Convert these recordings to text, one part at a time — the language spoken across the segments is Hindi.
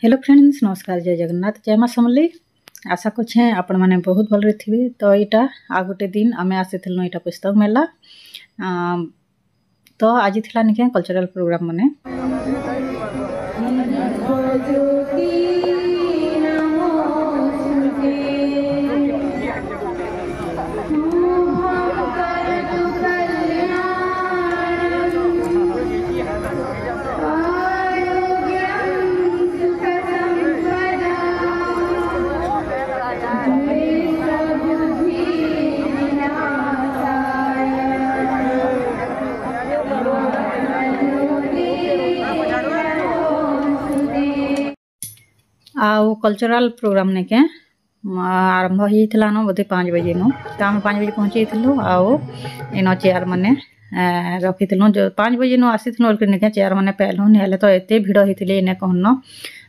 हेलो फ्रेंड्स, नमस्कार, जय जगन्नाथ, जय माँ समलेई। आशा करछे आपण माने बहुत भल थे। तो यहाँ आ गोटे दिन आम आसी यहाँ पुस्तक मेला तो आज थी निके कल्चरल प्रोग्राम माने आउ कल्चरल प्रोग्राम ने के आरंभ होता न बोधे 5 बजे नु तो आम 5 बजे पहुँची आउ इन चेयर मैंने रखी जो 5 बजे नु आसी के चेयर मैंने पेलुन हेले तो एत भिड़ होते इने कहन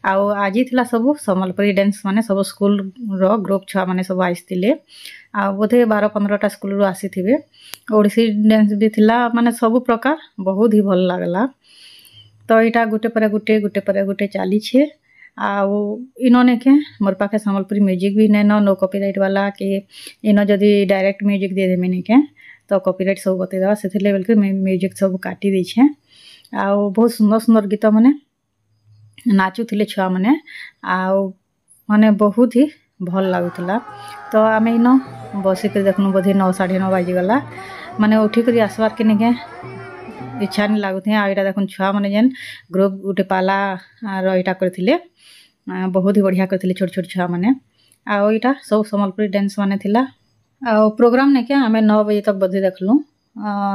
आउ आज थी सब सम्बलपुरी डांस माने सब स्कूल रो ग्रुप छुआ मैंने सब आसते आ बोधे 12-15टा स्कूल रू आसी थे। ओडिसी डांस भी थिला माने सब प्रकार बहुत ही भल लगला। तो यहाँ गोटे पर गोटे चली छे आउ इन्होंने के मोर पाखे सम्बलपुरी म्यूजिक भी नैन नो कॉपीराइट वाला कि इन जदि डायरेक्ट म्यूजिक दे देमी निके तो कॉपीराइट सब बतेदेवा से बोल के म्यूजिक सब काटी देछे। आउ बहुत सुंदर सुंदर गीत माने नाचुले छुआ माने आउ माने बहुत ही भल लगुला। तो आम इन बसिक देखनु बोधे 9-9:30 बाजीगला माने उठिक आसबार के निके इच्छा नहीं लगुथे। आ यहाँ देखुन छुआ मैंने जेन ग्रुप गोटे पाला रहा करते बहुत ही बढ़िया करते छोट छोट छुआ मैंने आउ यहाँ सब सम्बलपुरी डांस माने थिला। आ प्रोग्राम ने क्या आम 9 बजे तक बोधे देखलु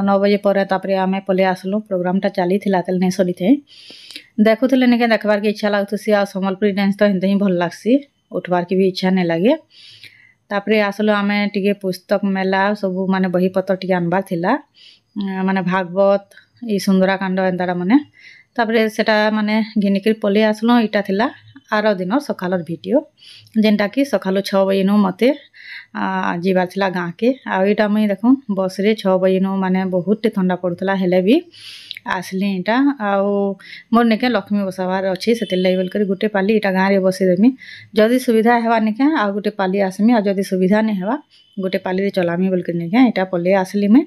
9 बजे पर तापर आम पले आसलु प्रोग्रामटा चली नहीं सरी थे देखुले नहीं देखबार के इच्छा लगुसी। आ सम्बलपुरी डांस तो एंते ही भल लगसी उठबार की भी इच्छा नहीं लगे। तापर आसलु आम टे पुस्तक मेला सब माने बही पत्र टे आनबार थिला माने भागवत ये सुंदराकांड एंताड़ा माने तापर सेटा माने घिनिक पलि आसलु। इटा थिला आर दिन सकालर वीडियो जेनटा कि सकालु 6 बजे नु मते जीवार थिला गाँ के आईटा मुई देखूँ बस रे 6 बजे नु माने बहुत ठंडा पड़ुला हेले भी आसली इटा आउ मोर निके लक्ष्मी बसाबार अच्छी से बोल कर गोटे पाली इटा गाँव में बसईदेमी जदि सुविधा हेबा निके आ गोटे पाली आसमी आ जदि सुविधा नहीं हेबा गोटे पाली रे चलामी बोल कर निके इटा पले आसली मैं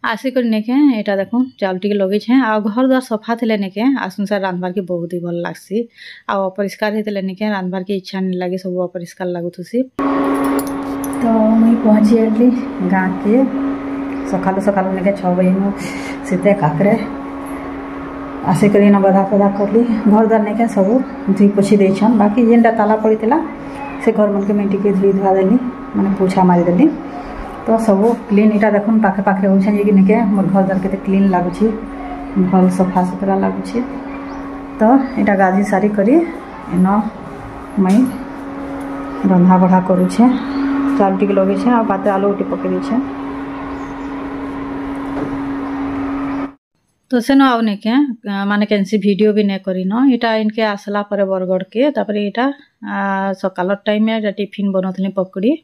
आसिक निके यहाँ देखूँ चाउल टी लगे आ घर द्वार सफा थे निके आसनसार रांधबार के बहुत ही भल लगसी आ अपरिष्कार होते निके रांधबार के इच्छा नहीं लगे सब अपरिष्कार लगुथुसी। तो मुई पहुँची गली गाँ के सकाल सकाल निके 6 बजे नु सीते काकरे आसिक बधा पधा करली घर द्वार निके सब धुई पोछी देछन बाकी जेनटा ताला पड़ी से घर मन के मैं टिके धुई धुआ देली माने पोछा मारिदेली तो सब क्लीन इटा देखुन पाखे पाखे होछन जे कि निके मोर घर द्वार केते क्लीन लागुछि भल सफा सुतरा लागुछि। तो इटा गाधी सारी करी इन मैं रंधा बढ़ा करुछे चाउल टिके लगे छे आ बाते आलू उठी पके दै छे। तो सेनो आउ निके माने कैंसी वीडियो भी नहीं करी न इटा इनके आसला पर बरगढ़ के तापर इटा सकाल टाइम में टिफिन बनौली पकड़ी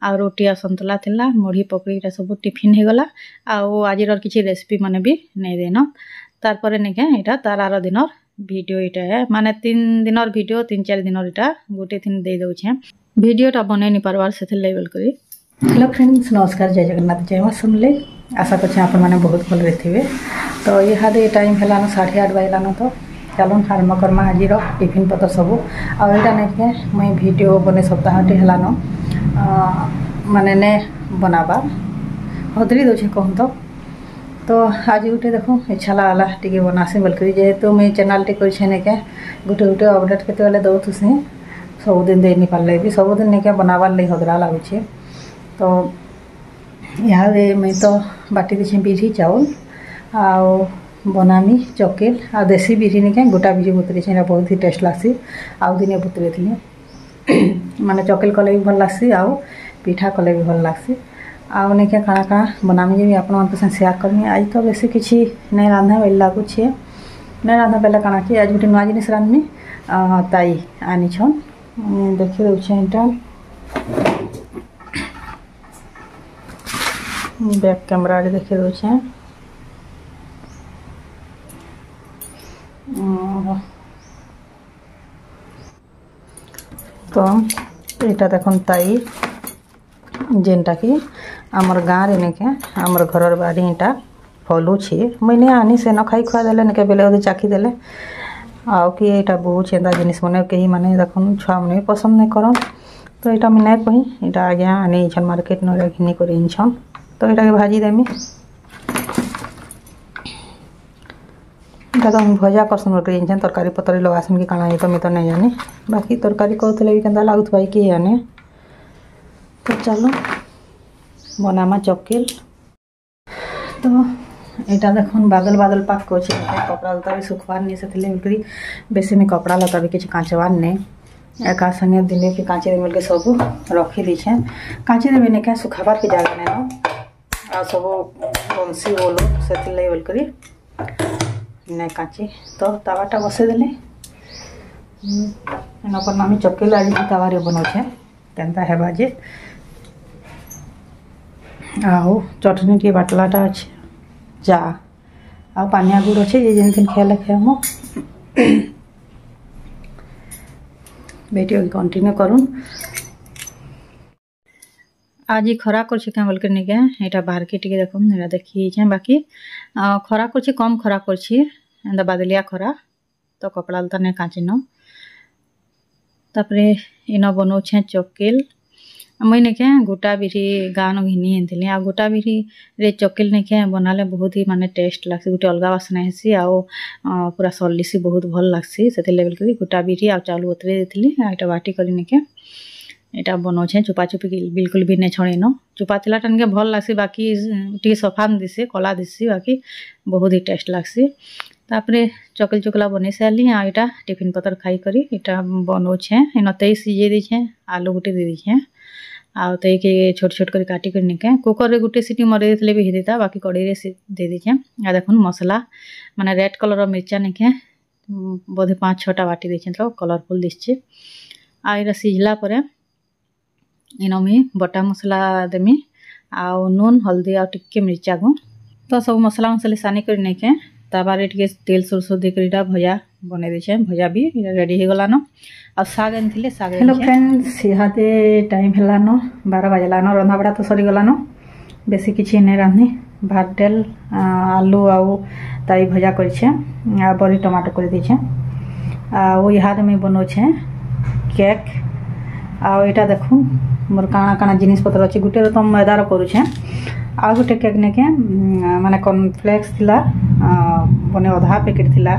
आ रोटी आ सन्तुला थिला मुढ़ी पकड़ी सब टिफिन हो गला आज किसी रेसिपी माने भी नहीं देन तार निके यहाँ तार आर दिन वीडियो इटा है माने 3 दिन वीडियो 3-4 दिन इटा गोटे दिन दे दौछे वीडियोटा बनै नहीं पार्बार से बोल करी। हेलो फ्रेंड्स, नमस्कार, जय जगन्नाथ, जय माँ समलेई। आशा करछे आपण माने बहुत भल थे। तो यहाँ टाइम है 8:30 बजलान तो चलो आरम्भ करमा आज टिफिन पतर सब आईटा नहीं मुई वीडियो बने सप्ताहटे है माने ने बनाबा हदरी दौछे कहूँ तो आज गोटे देखो इच्छा लगला टे बनासी बोलकर जेहेतु मुई चैनल टे करे गोटे गोटे अपडेट के दौथुसी सबुदिन दे नहीं पारे भी सबुदिन नहीं बनाबार लगे हदरा लगुचे। तो यहाँ मुई तो बाटी देछे बिरी चाउल आउ बनामी चकेल आ देसी बिरी निके गोटा बिरी बुतरे बहुत ही टेस्ट लासी आउ दिने बुतरे थी माने चकेल कले भी भल लासी आउ पिठा कले भी भल लासी आउ निके काଣା काଣା बनामी जे भी आपण मन से शेयर करमी। आज तो बेसी किछि नहीं रांधा बेल लागुछे नहीं रांधा बेला काଣା कि आज गोटे नुआ जिनिस रांधमी ताई आनी छन देखि दउछे एटा बैक कैमरा देखि दउछे तो यहाँ देखन ताई जेनटा कि आमर गाँव रे निके आमर घर बाड़ी इटा फलुछे मुझे आनी से न खाई खुआ देले निके बेले ओदे चाखी देले आउ कि यहाँ बहुत चेंदा जिनिस मैंने कहीं माने देखन छुआ मैंने पसंद नहीं करन तो यहाँ मुझे नहीं कही यहाँ आज्ञा आनी मार्केट न घिनी कर तो यहाँ भाजी देमी तो भजा करसन कर तरकारी पतर लगासन कि काଣା तो मुझे तो नहीं जानी बाकी तरकारी कहते भी केंदा लगुवा कि जाने तो चलो बनामा चकेल तो यहाँ देखन बादल बादल पाक कर कपड़ा लता भी सुखबार नहीं से बेसी में कपड़ा लता भी किसी कांचवार नहीं एका संगे दिने के कांचे मिल के सब रखी दीछे कांचे देवी नहीं क्या सुखाबार की जगह नहीं आ सब बंसी बोलो से बोलकर नहीं काची तो तावाटा बसई देले नामी चकेल आज तावारे बनाऊे केनता हेबा जे आओ चटनी टी बाटलाटा अच्छे जा आ पानिया गुड़ अच्छे जे जेन खेल खेम वीडियो कंटिन्यू करूँ आज खरा कर बोल कर नहीं क्या बाहर के टी देख देखी बाकी खरा कर कम खरा कर बादलिया खरा तो कपड़ा लता नहीं काचिन तापरे इन बनाऊे चकेल मुई नहीं क्या गोटा बिरी गाँव घिनी आनी आ गोटा बिरी रे चकेल नहीं क्या बनाले बहुत ही माने टेस्ट लगसी गोटे अलग बासना हेसी आओ पूरा सलिसी बहुत भल लगसी से बोल कर गोटा बिरी आ चाउल बतरे देती यहाँ बाटी कर नहीं क्या यहाँ बनाऊे चुपा चुपी बिल्कुल भी नहीं छड़ेन चुपा थिला टनके भल लगसी बाकी टी सफा दिसे कला दिसी बाकी बहुत ही टेस्ट लगसी तापरे चकेल चुकला बन सारे आ यहाँ टिफिन पतर खाई करी यहाँ बनाऊे इन तई सीझे दीछे आलू गुटे दे दीछे आउ तई के छोट छोट कर काटी कर निके कुकर रे गुटे सीटी मरे देते भी हेता बाकी कड़े रे दे दीछे आ देखुन मसला माने रेड कलर मिर्चा निके बोधे 5-6टा बाटी दीछे तो कलरफुल दिशे आ इरा सीझला परे इन मुई बटा मसला देमी आउ नून हल्दी आ टिके मिर्चा गो तो सब मसला मसली सानी कर निके ताबारे टिके तेल सोरस देकर भजा बने दीछे भजा भी रेडी हो गलान आ साग आनी साग हेलो फ्रेंड्स इहादे टाइम हेलान 12 बजलान रंधा बड़ा तो सरी गलान बेसी किसी नहीं रांधनी भात डेल आलू आउ ताई भजा कर बड़ी टमाटो कर दीछे आ इहादे मैं बनाऊे केक आ यहाँ देखूँ मोर काଣା काଣା जिनिस पतर अच्छे गोटे तो मैदार करुचे आ गोटे केक ने के माने कॉर्नफ्लेक्स थिला बने अधा पैकेट थिला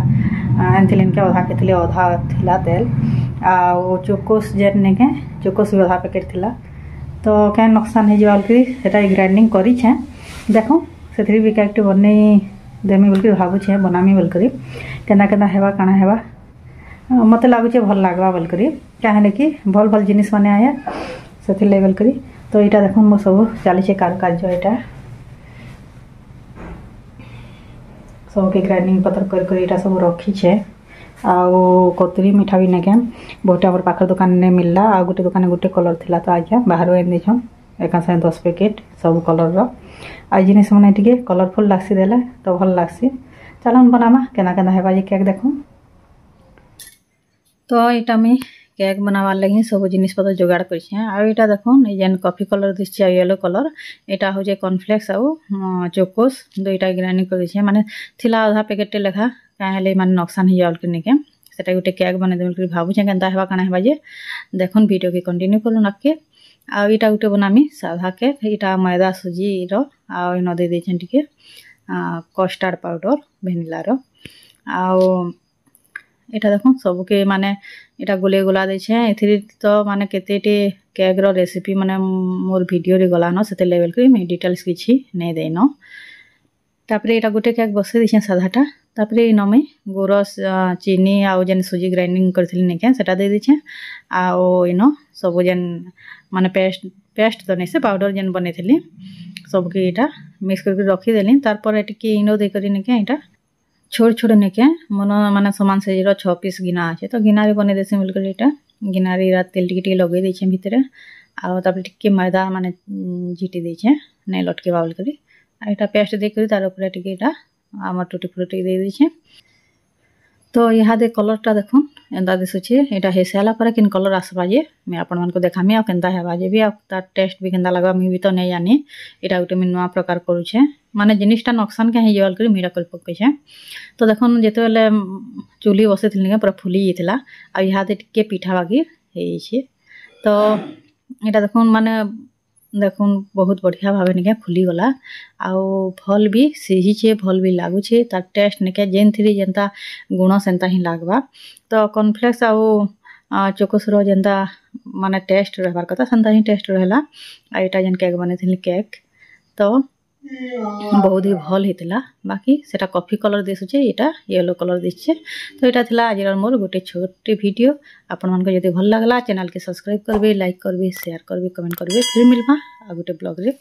आनी के अधा के अधा थिला तेल आ चोकोस जेट ने के चोकोस भी अधा पैकेट थिला तो क्या नुकसान हो जाए ग्राइंडिंग करी देखो से भी केक बन देमी बोल भावुचे बनामी बोलकर केना केना हेबा काଣା हेबा मत लगुचे भल लगवा बोलकर क्या कि भल भल जिनिस मैंने आए से बोलकर तो यहाँ देख मो सब चली कारुकार्य यहाँ सबके ग्राइंडिंग पतर कर सब रखीचे आउ कतरी मिठा भी नहीं बहुत आम पाखर दुकान ने मिलला आ गोटे दुकान गोटे कलर थिला तो आज्ञा बाहर आनी छन एका साथ 10 पैकेट सब कलर आ जिनिस मैंने टे कलरफुल लगसी देले तो भल लगसी चलन बनामा केना केना हेबा जे केक देखूँ तो यहाँ मैं केक बनावार लगी सब जिनिस पतर जोगाड़ कर यहाँ देखो जेन कॉफी कलर दिशे येलो कलर यहाँ हूँ कॉर्नफ्लेक्स आउ चोकोस दुईटा ग्राइंडिंग कर दीछे माने थिला आधा पैकेट लेखा क्या माने नुकसान हो जाए निके से गोटे केक बने देवी भावुचे केनता हेबा काଣା हेबा जे देखुन वीडियो के कंटिन्यू करूँ आगे आ यहाँ गोटे बनामी साधा केक यहाँ मैदा सुजी इन दे देछे टिके कस्टार्ड पाउडर भेनिलार आउ यहाँ देख सबके माने यहाँ गोले गोला देछे ए तो माने केतेटे केक रो रेसिपी माने मोर वीडियो रे गलान से लेवल कर मैं डिटेल्स किछि नहीं देन तापरे यहाँ गोटे केक बसई दीछे साधाटा तापरे इन मैं गोरस चीनी आउ जेन सुजी ग्राइंडिंग करथिली नेके सेटा दे दीछे आउ इन सब जेन माने पेस्ट तो नहीं से पाउडर जेन बनेथिली सबके यहाँ मिक्स करके रखीदेली तार टिके इन दे करी नेके यहाँ छोट छोट नेके मन माने सामान साइजर 6 पीस गिना अच्छे तो गिनारे बने देसी मिलकर यहाँ गिनारे तेल टिके लगे देछे भितर आउ टिके मैदा माने झीटी देछे नहीं लटके बाउल करी यहाँ पेस्ट देकर तार ऊपर टिके यहाँ आम टूटी फ्रूटी दे दीछे तो इहादे कलरटा देखुन एंता दिशुचे एटा हे साला पर किन कलर आसबा जे मैं आपण मानको देखामी आ केनता हेबा जे भी आ तार टेस्ट भी केनता लगबा मी भी तो नै जानी एटा गुटे मी नवा प्रकार करूछे माने जिनिसटा नुकसान के हिजल करी मीरा कर पकैछे। तो देखुन जेते बेले चुली बसेथिल ने पूरा फुली जेथिला आ इहादे टिके पिठा बागी हे छे। तो एटा देखुन माने देखुन बहुत बढ़िया भावे निके खुली गला आउ फल भी सिही छे फल भी लागू छे तार टेस्ट निके जेन थ्री जेंता गुण सेंता ही लागबा। तो कॉर्नफ्लेक्स आउ चोकोसरो जेंता माने टेस्ट रहबार कथा सेंता ही टेस्ट रहला। आ एटा जेन केक बनेथिल केक तो बहुत ही भल हेतिला बाकी सेटा कॉफी कलर दिसुचे एटा येलो कलर दिसछे। तो एटा थिला आजिर मोर गोटे छोटे वीडियो आपण मानको जदि भल लागला चैनल के सब्सक्राइब करबे लाइक करबे शेयर करबे कमेंट करबे फिर मिलबा आ गोटे ब्लॉग रे।